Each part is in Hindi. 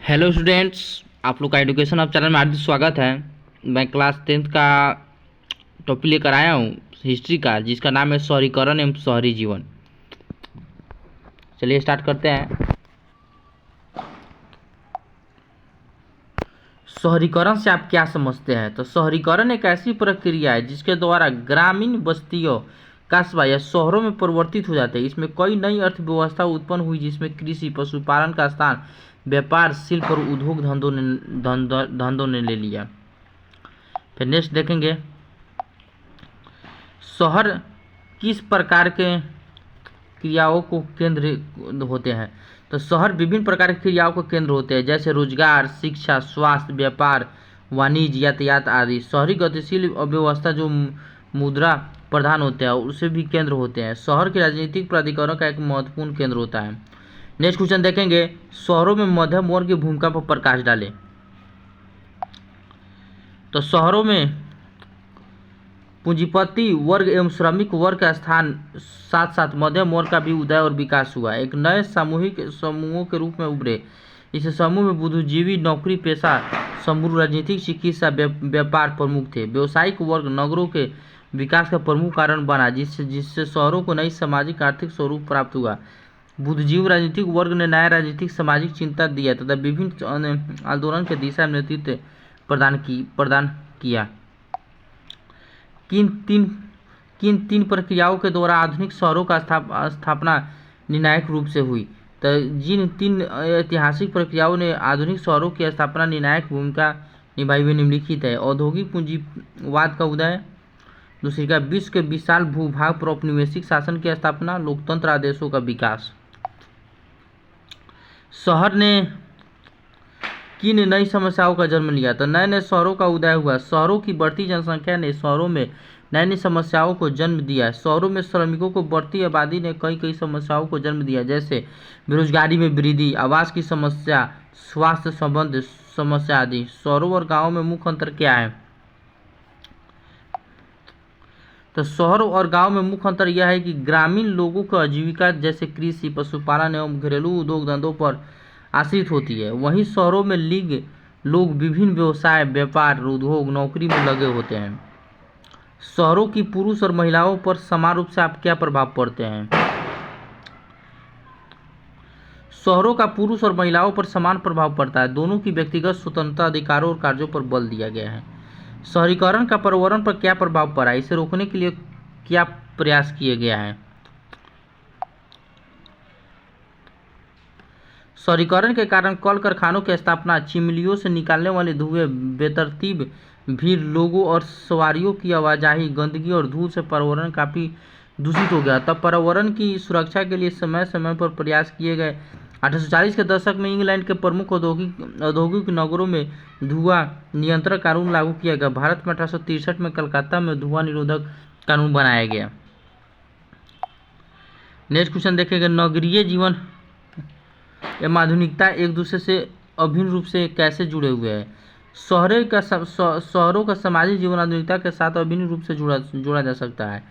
हेलो स्टूडेंट्स, आप लोग का एजुकेशन अब चैनल में हार्दिक स्वागत है। मैं क्लास 10th का टॉपिक लेकर आया हूँ हिस्ट्री का, जिसका नाम है शहरीकरण एवं शहरी जीवन। चलिए स्टार्ट करते हैं। शहरीकरण से आप क्या समझते हैं? तो शहरीकरण एक ऐसी प्रक्रिया है जिसके द्वारा ग्रामीण बस्तियों, कस्बा या शहरों में परिवर्तित हो जाते हैं। इसमें कई नई अर्थव्यवस्था उत्पन्न हुई, जिसमें कृषि, पशुपालन का स्थान व्यापार, शिल्प और उद्योग धंधों ने ले लिया। फिर नेक्स्ट देखेंगे, शहर किस प्रकार के क्रियाओं को केंद्र होते हैं? तो शहर विभिन्न प्रकार की क्रियाओं को केंद्र होते हैं, जैसे रोजगार, शिक्षा, स्वास्थ्य, व्यापार, वाणिज्य, यातायात आदि। शहरी गतिशील अव्यवस्था जो मुद्रा प्रधान होते हैं उसे भी केंद्र होते हैं। शहर के राजनीतिक प्राधिकरणों का एक महत्वपूर्ण केंद्र होता है। नेक्स्ट क्वेश्चन देखेंगे, शहरों में मध्यम वर्ग की भूमिका पर प्रकाश डालें। तो शहरों में पूंजीपति वर्ग एवं श्रमिक वर्ग का स्थान साथ साथ मध्यम वर्ग का भी उदय और विकास हुआ। एक नए सामूहिक समूहों के रूप में उभरे। इस समूह में बुद्धिजीवी, नौकरी पेशा समूह, राजनीतिक, चिकित्सा, व्यापार प्रमुख थे। व्यावसायिक वर्ग नगरों के विकास का प्रमुख कारण बना, जिससे शहरों को नई सामाजिक आर्थिक स्वरूप प्राप्त हुआ। बुद्धिजीवी राजनीतिक वर्ग ने नया राजनीतिक सामाजिक चिंता दिया तथा विभिन्न आंदोलन के दिशा में नेतृत्व प्रदान किया। किन तीन प्रक्रियाओं के द्वारा आधुनिक शहरों का स्थापना निर्णायक रूप से हुई? तो जिन तीन ऐतिहासिक प्रक्रियाओं ने आधुनिक शहरों की स्थापना निर्णायक भूमिका निभाई हुई निम्नलिखित है। औद्योगिक पूंजीवाद का उदय, दूसरी का विश्व के विशाल भूभाग पर औपनिवेशिक शासन की स्थापना, लोकतंत्र आदेशों का विकास। शहर ने किन नई समस्याओं का जन्म लिया? तो नए नए शहरों का उदय हुआ। शहरों की बढ़ती जनसंख्या ने शहरों में नई नई समस्याओं को जन्म दिया। शहरों में श्रमिकों को बढ़ती आबादी ने कई समस्याओं को जन्म दिया, जैसे बेरोजगारी में वृद्धि, आवास की समस्या, स्वास्थ्य संबंध समस्या आदि। शहरों और गाँवों में मुख्य अंतर क्या है? तो शहरों और गाँव में मुख्य अंतर यह है कि ग्रामीण लोगों की आजीविका जैसे कृषि, पशुपालन एवं घरेलू उद्योग धंधों पर आश्रित होती है। वहीं शहरों में लोग विभिन्न व्यवसाय, व्यापार, उद्योग, नौकरी में लगे होते हैं। शहरों की पुरुष और महिलाओं पर समान रूप से आप क्या प्रभाव पड़ते हैं? शहरों का पुरुष और महिलाओं पर समान प्रभाव पड़ता है। दोनों की व्यक्तिगत स्वतंत्रता, अधिकारों और कार्यों पर बल दिया गया है। शहरीकरण का पर्यावरण पर क्या प्रभाव पड़ा? इसे रोकने के लिए क्या प्रयास किए गया है? शहरीकरण के कारण कल कारखानों की स्थापना, चिमनियों से निकालने वाले धुएं, बेतरतीब भीड़, लोगों और सवारियों की आवाजाही, गंदगी और धूल से पर्यावरण काफ़ी दूषित हो गया। तब पर्यावरण की सुरक्षा के लिए समय समय पर प्रयास किए गए। 1840 के दशक में इंग्लैंड के प्रमुख औद्योगिक नगरों में धुआं नियंत्रण कानून लागू किया गया। भारत में 1863 में कलकत्ता में धुआं निरोधक कानून बनाया गया। नेक्स्ट क्वेश्चन देखेंगे, नगरीय जीवन एवं आधुनिकता एक दूसरे से अभिन्न रूप से कैसे जुड़े हुए हैं? शहरों का सामाजिक जीवन आधुनिकता के साथ अभिन्न रूप से जोड़ा जा सकता है।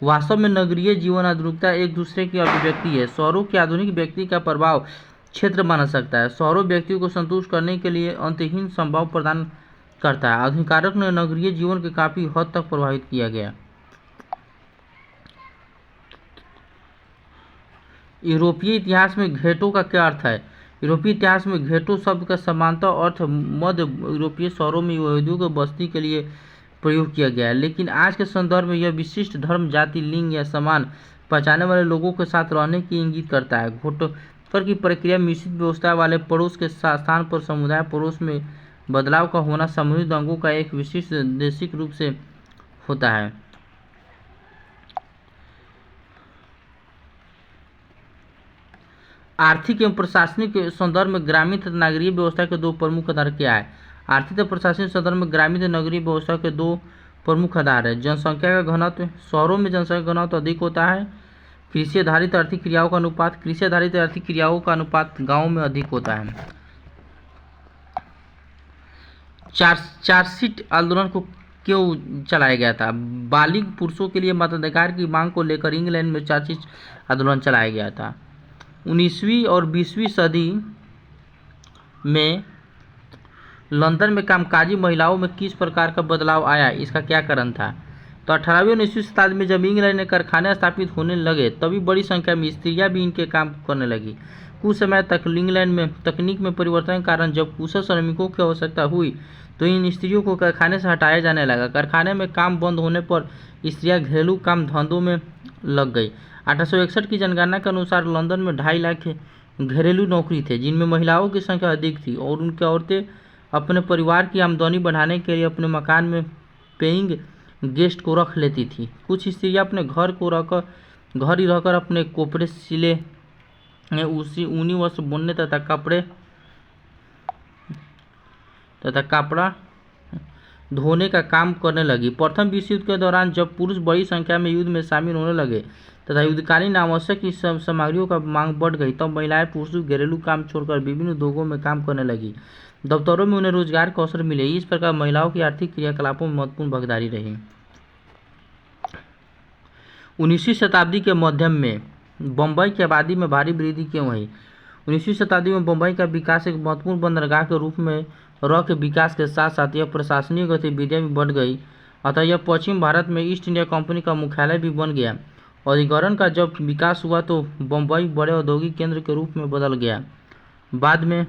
वास्तव में नगरीय जीवन आधुनिकता एक दूसरे की अभिव्यक्ति है। शहरों के आधुनिक व्यक्ति का प्रभाव क्षेत्र बना सकता है। शहरों व्यक्तियों को संतुष्ट करने के लिए अंतहीन संभव प्रदान करता है। आधुनिकरण ने नगरीय जीवन के काफ़ी हद तक प्रभावित किया गया। यूरोपीय इतिहास में घेटो का क्या अर्थ है? यूरोपीय इतिहास में घेटो शब्द का समानता अर्थ मध्य यूरोपीय शहरों में यहूदियों की बस्ती के लिए प्रयोग किया गया है, लेकिन आज के संदर्भ में यह विशिष्ट धर्म, जाति, लिंग या समान पहचानने वाले लोगों के साथ रहने की इंगित करता है। घोटकर की प्रक्रिया मिश्रित व्यवस्था वाले पड़ोस के स्थान पर समुदाय पड़ोस में बदलाव का होना सामूहिक अंगों का एक विशिष्ट देशिक रूप से होता है। आर्थिक एवं प्रशासनिक संदर्भ में ग्रामीण तथा नगरीय व्यवस्था के दो प्रमुख आधार क्या है? आर्थिक तथा प्रशासनिक संदर्भ में ग्रामीण तथा नगरीय व्यवस्था के दो प्रमुख आधार है। जनसंख्या का घनत्व, शहरों में जनसंख्या घनत्व अधिक होता है। कृषि आधारित आर्थिक क्रियाओं का अनुपात, कृषि आधारित आर्थिक क्रियाओं का अनुपात गाँव में अधिक होता है। चार्जशीट आंदोलन को क्यों चलाया गया था? बालिग पुरुषों के लिए मताधिकार की मांग को लेकर इंग्लैंड में चार्जशीट आंदोलन चलाया गया था। 19वीं और 20वीं सदी में लंदन में कामकाजी महिलाओं में किस प्रकार का बदलाव आया, इसका क्या कारण था। तो 18वीं और 19वीं शताब्दी में जब इंग्लैंड में कारखाने स्थापित होने लगे तभी बड़ी संख्या में स्त्रियां भी इनके काम करने लगी। कुछ समय तक इंग्लैंड में तकनीक में परिवर्तन के कारण जब कुशल श्रमिकों की आवश्यकता हुई तो इन स्त्रियों को कारखाने से हटाया जाने लगा। कारखाने में काम बंद होने पर स्त्रियां घरेलू काम धंधों में लग गई। 1861 की जनगणना के अनुसार लंदन में 2.5 लाख घरेलू नौकरी थे, जिनमें महिलाओं की संख्या अधिक थी और उनकी औरतें अपने परिवार की आमदनी बढ़ाने के लिए अपने मकान में पेइंग गेस्ट को रख लेती थी। कुछ स्त्रियां अपने घर ही रहकर अपने कपड़े सिले, उसी ऊनी वस्त्र बुनने तथा कपड़ा धोने का काम करने लगी। प्रथम विश्व युद्ध के दौरान जब पुरुष बड़ी संख्या में युद्ध में शामिल होने लगे तथा युद्धकालीन आवश्यक सामग्रियों का मांग बढ़ गई, तब महिलाएं पुरुषों घरेलू काम छोड़कर विभिन्न उद्योगों में काम करने लगी। दफ्तरों में उन्हें रोजगार के अवसर मिले। इस प्रकार महिलाओं की आर्थिक क्रियाकलापों में महत्वपूर्ण भागीदारी रही। 19वीं शताब्दी के मध्य में बम्बई की आबादी में भारी वृद्धि क्यों हुई। 19वीं शताब्दी में बम्बई का विकास एक महत्वपूर्ण बंदरगाह के रूप में रह के विकास के साथ साथ यह प्रशासनिक गतिविधियां भी बढ़ गई, अतः यह पश्चिम भारत में ईस्ट इंडिया कंपनी का मुख्यालय भी बन गया। औद्योगीकरण का जब विकास हुआ तो बम्बई बड़े औद्योगिक केंद्र के रूप में बदल गया। बाद में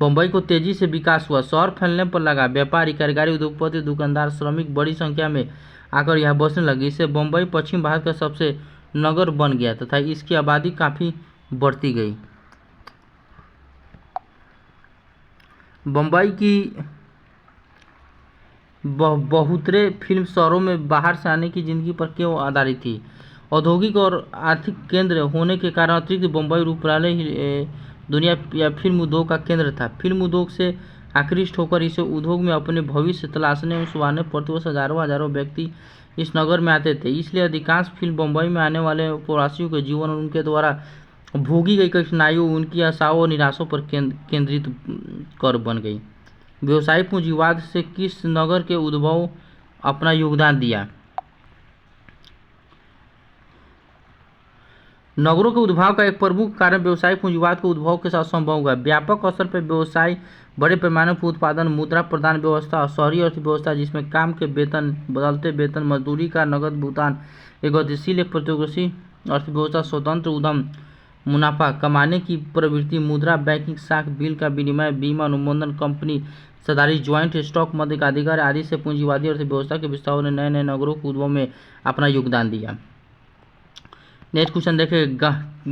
बम्बई को तेजी से विकास हुआ। शहर फैलने पर लगा। व्यापारी, कारीगरी, उद्योगपति, दुकानदार, श्रमिक बड़ी संख्या में आकर यहाँ बसने लगे। इससे बम्बई पश्चिम भारत का सबसे नगर बन गया तथा इसकी आबादी काफ़ी बढ़ती गई। बम्बई की बहुतरे फिल्म शहरों में बाहर से आने की जिंदगी पर क्यों आधारित थी। औद्योगिक और आर्थिक केंद्र होने के कारण अतिरिक्त बम्बई रूपलाले दुनिया या फिल्म उद्योग का केंद्र था। फिल्म उद्योग से आकृष्ट होकर इस उद्योग में अपने भविष्य तलाशने में सुहाने प्रतिवर्ष हजारों व्यक्ति इस नगर में आते थे। इसलिए अधिकांश फिल्म बम्बई में आने वाले प्रवासियों के जीवन और उनके द्वारा भोगी गई कठिनाइयों, उनकी आशाओं और निराशों पर केंद्रित कर बन गई। व्यवसायी पूंजीवाद से किस नगर के उद्भव अपना योगदान दिया। नगरों के उद्भव का एक प्रमुख कारण व्यवसायिक पूंजीवाद के उद्भव के साथ संभव हुआ। व्यापक स्तर पर व्यवसाय बड़े पैमाने पर उत्पादन, मुद्रा प्रदान व्यवस्था और शहरी अर्थव्यवस्था जिसमें काम के वेतन, बदलते वेतन, मजदूरी का नगद भुगतान, एक गतिशील एक प्रतियोगी अर्थव्यवस्था, स्वतंत्र उद्यम, मुनाफा कमाने की प्रवृत्ति, मुद्रा, बैंकिंग साख, बिल का विनिमय, बीमा, अनुबंधन, कंपनी सदारी, ज्वाइंट स्टॉक मध्याधिकार आदि से पूंजीवादी अर्थव्यवस्था के विस्तार ने नए नए नगरों के उद्भव में अपना योगदान दिया। नेक्स्ट क्वेश्चन देखें,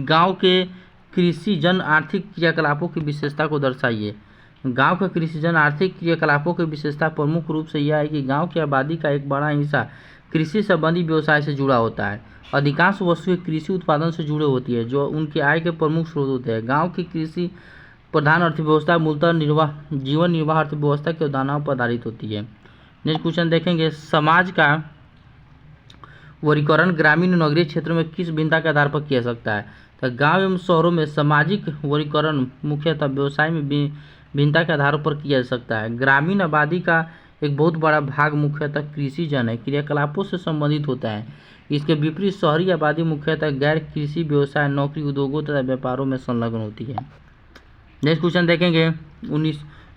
गांव के कृषि जन आर्थिक क्रियाकलापों की विशेषता को दर्शाइए। गांव के कृषि जन आर्थिक क्रियाकलापों की विशेषता प्रमुख रूप से यह है कि गांव की आबादी का एक बड़ा हिस्सा कृषि संबंधी व्यवसाय से जुड़ा होता है। अधिकांश वस्तुएं कृषि उत्पादन से जुड़े होती है जो उनकी आय के प्रमुख स्रोत होते हैं। गाँव की कृषि प्रधान अर्थव्यवस्था मूलतः जीवन निर्वाह अर्थव्यवस्था के अवधारणाओं पर आधारित होती है। नेक्स्ट क्वेश्चन देखेंगे, समाज का वर्गीकरण ग्रामीण और नगरीय क्षेत्रों में किस भिन्नता के आधार पर किया जा सकता है। तो गांव एवं शहरों में सामाजिक वर्गीकरण मुख्यतः व्यवसाय में भिन्नता के आधार पर किया जा सकता है। ग्रामीण आबादी का एक बहुत बड़ा भाग मुख्यतः कृषि जन है क्रियाकलापों से संबंधित होता है। इसके विपरीत शहरी आबादी मुख्यतः गैर कृषि व्यवसाय, नौकरी, उद्योगों तथा व्यापारों में संलग्न होती है। नेक्स्ट क्वेश्चन देखेंगे,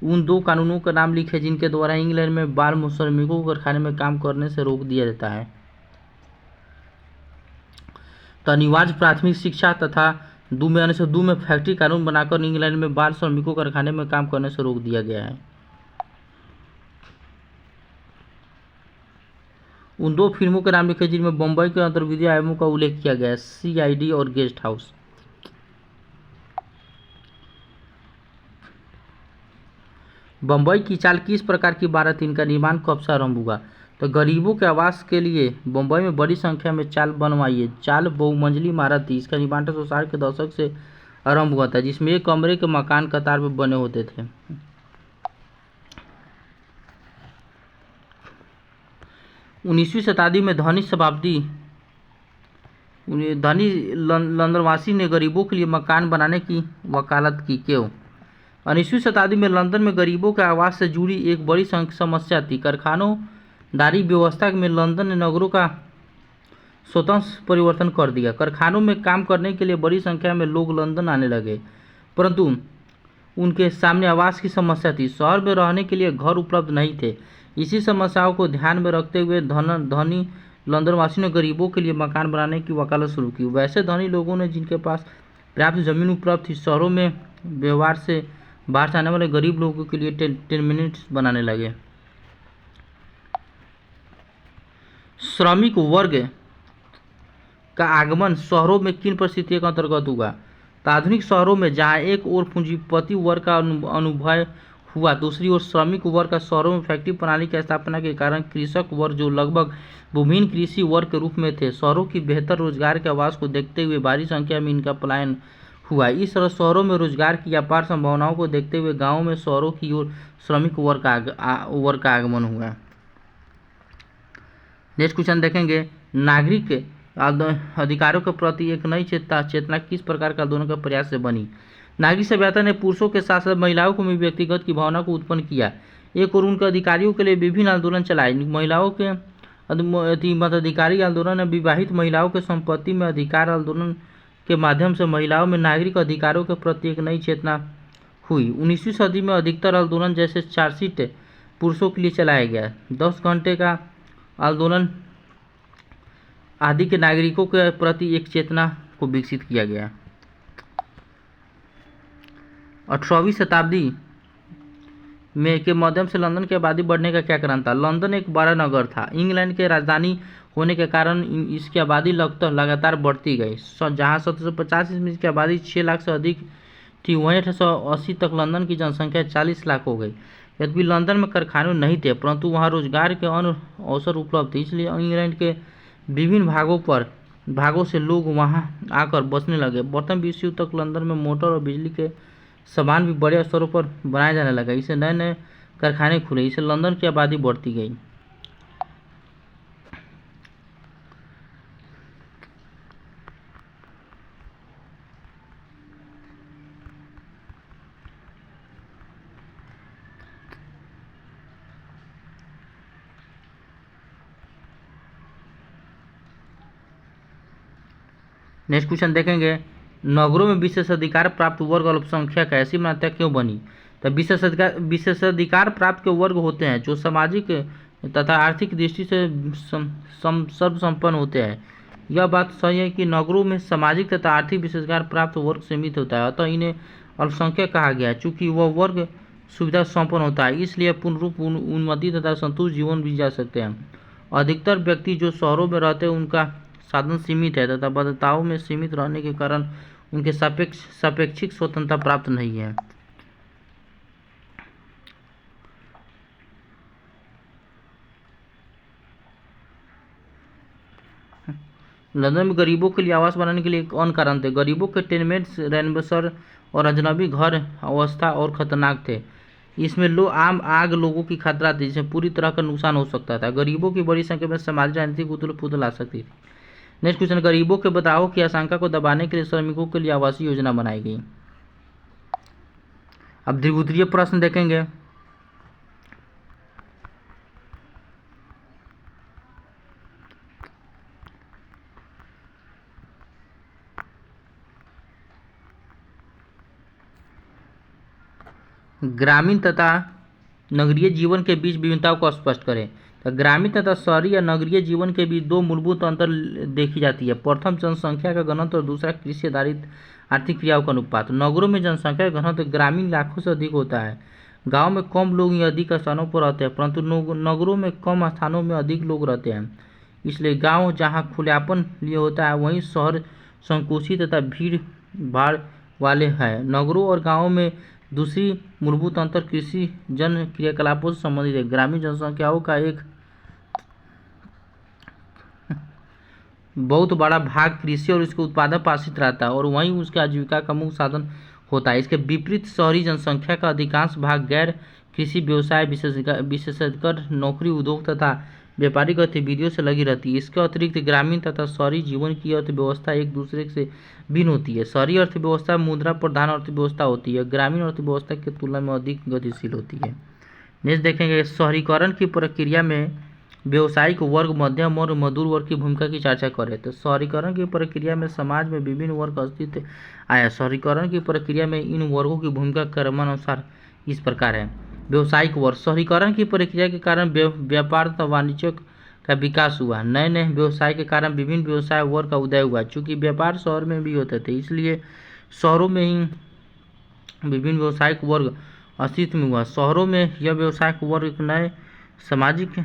उन दो कानूनों का नाम लिखे जिनके द्वारा इंग्लैंड में बाल श्रमिकों को कारखाने में काम करने से रोक दिया जाता है। तो अनिवार्य प्राथमिक शिक्षा तथा 2 में फैक्ट्री कानून बनाकर इंग्लैंड में बाल श्रमिकों को कारखाने में काम करने से रोक दिया गया है। उन 2 फिल्मों के नाम लिखे जिनमें बम्बई के अंतर्विधि आयामों का उल्लेख किया गया है, CID और गेस्ट हाउस। बम्बई की चाल किस प्रकार की इमारत, इनका निर्माण कब से आरंभ हुआ। तो गरीबों के आवास के लिए बम्बई में बड़ी संख्या में चाल बनवाई है। चाल बहुमंजिली इमारत थी। इसका निर्माण 1860 के दशक से आरंभ हुआ था, जिसमें एक कमरे के मकान कतार में बने होते थे। 19वीं शताब्दी में धनी लंदनवासी ने गरीबों के लिए मकान बनाने की वकालत की। क्यों। 19वीं शताब्दी में लंदन में गरीबों के आवास से जुड़ी एक बड़ी समस्या थी। कारखानोदारी व्यवस्था में लंदन ने नगरों का स्वतंत्र परिवर्तन कर दिया। कारखानों में काम करने के लिए बड़ी संख्या में लोग लंदन आने लगे। परंतु उनके सामने आवास की समस्या थी। शहर में रहने के लिए घर उपलब्ध नहीं थे। इसी समस्याओं को ध्यान में रखते हुए धनी लंदन वासियों ने गरीबों के लिए मकान बनाने की वकालत शुरू की। वैसे धनी लोगों ने जिनके पास पर्याप्त जमीन उपलब्ध थी, शहरों में व्यवहार से बाहर से आने वाले गरीब लोगों के लिए टेनमेंट्स बनाने लगे। श्रमिक वर्ग का आगमन शहरों में किन परिस्थितियों के अंतर्गत हुआ? तो आधुनिक शहरों में जहां एक ओर पूंजीपति वर्ग का अनुभव हुआ, दूसरी ओर श्रमिक वर्ग का शहरों में फैक्ट्री प्रणाली की स्थापना के कारण कृषक वर्ग, जो लगभग भूमिहीन कृषि वर्ग के रूप में थे, शहरों की बेहतर रोजगार के आवास को देखते हुए भारी संख्या में इनका पलायन हुआ। इस तरह शहरों में रोजगार की अपार संभावनाओं को देखते हुए गाँवों में शहरों की ओर श्रमिक वर्ग का आगमन हुआ। नेक्स्ट क्वेश्चन देखेंगे, नागरिक अधिकारों के प्रति एक नई चेतना किस प्रकार का आंदोलन का प्रयास से बनी? नागरिक सभ्यता ने पुरुषों के साथ साथ महिलाओं को भी व्यक्तिगत की भावना को उत्पन्न किया। एक और उनके अधिकारियों के लिए विभिन्न आंदोलन चलाए। महिलाओं के मताधिकारी आंदोलन, विवाहित महिलाओं के संपत्ति में अधिकार आंदोलन के माध्यम से महिलाओं में नागरिक अधिकारों के प्रति एक नई चेतना हुई। 19वीं सदी में अधिकतर आंदोलन जैसे चार्जशीट पुरुषों के लिए चलाया गया। 10 घंटे का आंदोलन आदि के नागरिकों के प्रति एक चेतना को विकसित किया गया। 18वीं शताब्दी में के माध्यम से लंदन की आबादी बढ़ने का क्या कारण था? लंदन एक बड़ा नगर था। इंग्लैंड के राजधानी होने के कारण इसकी आबादी लगातार बढ़ती गई। जहां 1750 ईस्वी में इसकी आबादी 6 लाख से अधिक थी, वहीं 1880 तक लंदन की जनसंख्या 40 लाख हो गई। यद्यपि लंदन में कारखाने नहीं थे, परंतु वहां रोजगार के अन्य अवसर उपलब्ध थे, इसलिए इंग्लैंड के विभिन्न भागों से लोग वहां आकर बसने लगे। प्रथम विश्व युद्ध तक लंदन में मोटर और बिजली के सामान भी बड़े स्तरों पर बनाया जाने लगा। इससे नए नए कारखाने खुले, इससे लंदन की आबादी बढ़ती गई। नेक्स्ट क्वेश्चन देखेंगे, नगरों में विशेषाधिकार प्राप्त वर्ग अल्पसंख्यक ऐसी मान्यता क्यों बनी? तो विशेषाधिकार प्राप्त के वर्ग होते हैं जो सामाजिक तथा आर्थिक दृष्टि से सर्वसंपन्न होते हैं। यह बात सही है कि नगरों में सामाजिक तथा आर्थिक विशेषाधिकार प्राप्त वर्ग सीमित होता है, अतः इन्हें अल्पसंख्यक कहा गया है। चूँकि वह वर्ग सुविधा संपन्न होता है, इसलिए पूर्ण रूप उन्नति तथा संतुष्ट जीवन जी जा सकते हैं। अधिकतर व्यक्ति जो शहरों में रहते हैं उनका साधन सीमित है तथा बदलाव में सीमित रहने के कारण उनके सापेक्षिक स्वतंत्रता प्राप्त नहीं है। लंदन में गरीबों के लिए आवास बनाने के लिए एक अन्य कारण थे। गरीबों के टेनमेंट्स, रेनबसेर और अजनबी घर अवस्था और खतरनाक थे। इसमें आम आग लोगों की खतरा थी, जिसमें पूरी तरह का नुकसान हो सकता था। गरीबों की बड़ी संख्या में सामाजिक राजनीतिक उथल-पुथल आ सकती थी। नेक्स्ट क्वेश्चन, गरीबों के बदलाव की आशंका को दबाने के लिए श्रमिकों के लिए आवासीय योजना बनाई गई। अब द्विगुत्रीय प्रश्न देखेंगे। ग्रामीण तथा नगरीय जीवन के बीच विभिन्नताओं को स्पष्ट करें। तो ग्रामीण तथा शहरी या नगरीय जीवन के बीच दो मूलभूत अंतर देखी जाती है। प्रथम, जनसंख्या का घनत्व और दूसरा, कृषि आधारित आर्थिक क्रियाओं का अनुपात। नगरों में जनसंख्या का घनत्व ग्रामीण इलाकों से अधिक होता है। गाँव में कम लोग ही अधिक स्थानों पर रहते हैं, परंतु नगरों में कम स्थानों में अधिक लोग रहते हैं। इसलिए गाँव जहाँ खुलापन लिए होता है, वहीं शहर संकुचित तथा भीड़ भाड़ वाले हैं। नगरों और गाँवों में दूसरी मूलभूत अंतर कृषि जन क्रियाकलापों से संबंधित है। ग्रामीण जनसंख्याओं का एक बहुत बड़ा भाग कृषि और इसके उत्पादन पर आश्रित रहता है और वहीं उसके आजीविका का मुख्य साधन होता है। इसके विपरीत शहरी जनसंख्या का अधिकांश भाग गैर कृषि व्यवसाय, विशेषकर नौकरी, उद्योग तथा व्यापारिक गतिविधियों से लगी रहती है। इसके अतिरिक्त ग्रामीण तथा शहरी जीवन की अर्थव्यवस्था एक दूसरे से भिन्न होती है। शहरी अर्थव्यवस्था मुद्रा प्रधान अर्थव्यवस्था होती है, ग्रामीण अर्थव्यवस्था की तुलना में अधिक गतिशील होती है। नेक्स्ट देखेंगे, शहरीकरण की प्रक्रिया में व्यावसायिक वर्ग, मध्यम और मजदूर वर्ग की भूमिका की चर्चा करें तो शहरीकरण की प्रक्रिया में समाज में विभिन्न वर्ग अस्तित्व आया। शहरीकरण की प्रक्रिया में इन वर्गों की भूमिका क्रमानुसार इस प्रकार है। व्यावसायिक वर्ग, शहरीकरण की प्रक्रिया के कारण व्यापार तथा वाणिज्य का विकास हुआ। नए नए व्यवसाय के कारण विभिन्न व्यवसाय वर्ग का उदय हुआ। चूँकि व्यापार शहर में भी होते थे, इसलिए शहरों में ही विभिन्न व्यावसायिक वर्ग अस्तित्व में हुआ। शहरों में यह व्यावसायिक वर्ग एक नए सामाजिक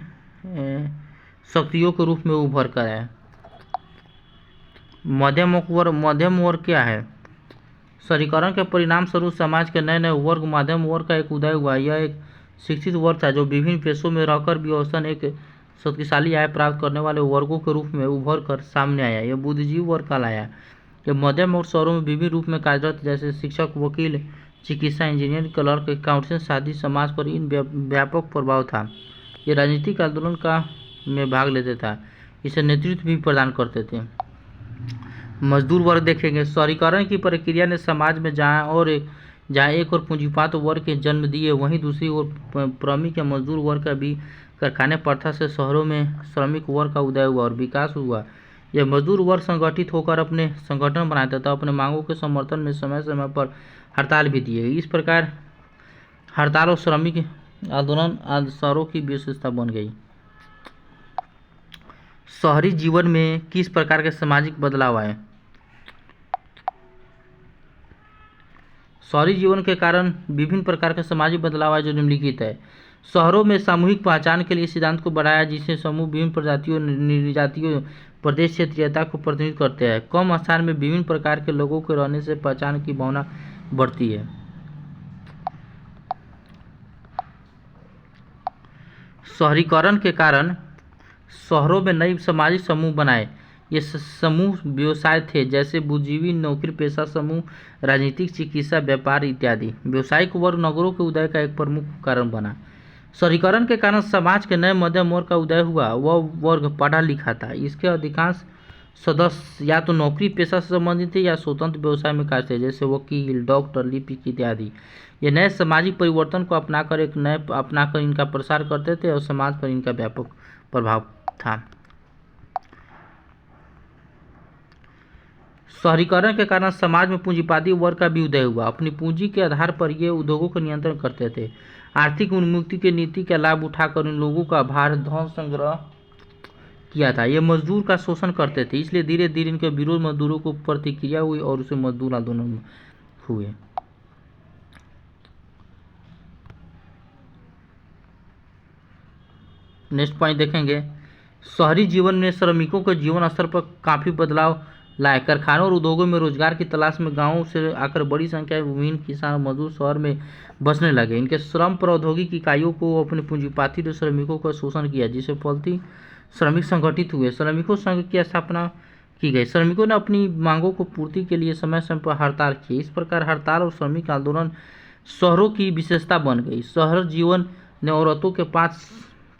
शक्तियों के रूप में उभर कर आया। मध्यम वर्ग क्या है? शहरीकरण के परिणाम स्वरूप समाज के नए नए वर्ग मध्यम वर्ग का एक उदय हुआ। यह एक शिक्षित वर्ग था जो विभिन्न पेशों में रहकर भी औसतन एक शक्तिशाली आय प्राप्त करने वाले वर्गों के रूप में उभर कर सामने आया। यह बुद्धिजीवी वर्ग कहलाया। यह मध्यम और शहरों में विभिन्न रूप में कार्यरत जैसे शिक्षक, वकील, चिकित्सा, इंजीनियर, क्लर्क, अकाउंटेंट आदि समाज पर इन व्यापक प्रभाव था। ये राजनीतिक आंदोलन में भाग लेते था, इसे नेतृत्व भी प्रदान करते थे। मजदूर वर्ग देखेंगे। शहरीकरण की प्रक्रिया ने समाज में जहाँ एक और पूंजीवाद वर्ग के जन्म दिए, वहीं दूसरी ओर श्रमिक या मजदूर वर्ग का भी कारखाने प्रथा से शहरों में श्रमिक वर्ग का उदय हुआ और विकास हुआ। यह मजदूर वर्ग संगठित होकर अपने संगठन बनाता था, अपने मांगों के समर्थन में समय समय पर हड़ताल भी दिए। इस प्रकार हड़ताल और श्रमिक आंदोलन आदि शहरों की विशेषता बन गई। शहरी जीवन में किस प्रकार के सामाजिक बदलाव आए? शहरी जीवन के कारण विभिन्न प्रकार के सामाजिक बदलाव आए जो निम्नलिखित है। शहरों में सामूहिक पहचान के लिए सिद्धांत को बढ़ाया, जिससे समूह विभिन्न प्रजातियों, निर्जातियों, प्रदेश, क्षेत्रीयता को प्रतिनिधित्व करते हैं। कम स्थान में विभिन्न प्रकार के लोगों के रहने से पहचान की भावना बढ़ती है। शहरीकरण के कारण शहरों में नई सामाजिक समूह बनाए। ये समूह व्यवसाय थे, जैसे बुद्धिजीवी, नौकरी पेशा समूह, राजनीतिक, चिकित्सा, व्यापार इत्यादि। व्यावसायिक वर्ग नगरों के उदय का एक प्रमुख कारण बना। शहरीकरण के कारण समाज के नए मध्यम वर्ग का उदय हुआ। वह वर्ग पढ़ा लिखा था। इसके अधिकांश सदस्य या तो नौकरी पेशा से संबंधित थे या स्वतंत्र व्यवसाय में कार्य थे, जैसे वकील, डॉक्टर, लिपिक इत्यादि। ये नए सामाजिक परिवर्तन को अपनाकर इनका प्रसार करते थे और समाज पर इनका व्यापक प्रभाव था। शहरीकरण के कारण समाज में पूंजीवादी वर्ग का भी उदय हुआ। अपनी पूंजी के आधार पर ये उद्योगों का नियंत्रण करते थे। आर्थिक उन्मुक्ति की नीति का लाभ उठाकर इन लोगों का भार धन संग्रह किया था। ये मजदूर का शोषण करते थे, इसलिए धीरे धीरे इनके विरोध मजदूरों को प्रतिक्रिया हुई और उसे मजदूर आंदोलन हुए। नेक्स्ट पॉइंट देखेंगे। शहरी जीवन में श्रमिकों के जीवन स्तर पर काफ़ी बदलाव लाए। कारखानों और उद्योगों में रोजगार की तलाश में गांवों से आकर बड़ी संख्या में विभिन्न किसान मजदूर शहर में बसने लगे। इनके श्रम प्रौद्योगिकी इकाइयों को अपने पूंजीपाती श्रमिकों का शोषण किया, जिससे फलती श्रमिक संगठित हुए। श्रमिकों संघ की स्थापना की गई। श्रमिकों ने अपनी मांगों को पूर्ति के लिए समय समय पर हड़ताल की। इस प्रकार हड़ताल और श्रमिक आंदोलन शहरों की विशेषता बन गई। शहर जीवन ने औरतों के पास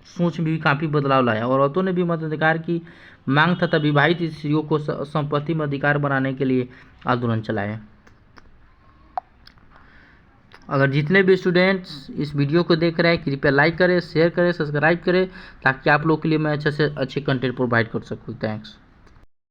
सोच में भी काफ़ी बदलाव लाया। औरतों ने भी मताधिकार की मांग तथा विवाहित स्त्रियों को संपत्ति में अधिकार बनाने के लिए आंदोलन चलाया। अगर जितने भी स्टूडेंट्स इस वीडियो को देख रहे हैं, कृपया लाइक करें, शेयर करें, सब्सक्राइब करें, ताकि आप लोग के लिए मैं अच्छे से अच्छे कंटेंट प्रोवाइड कर सकूँ। थैंक्स।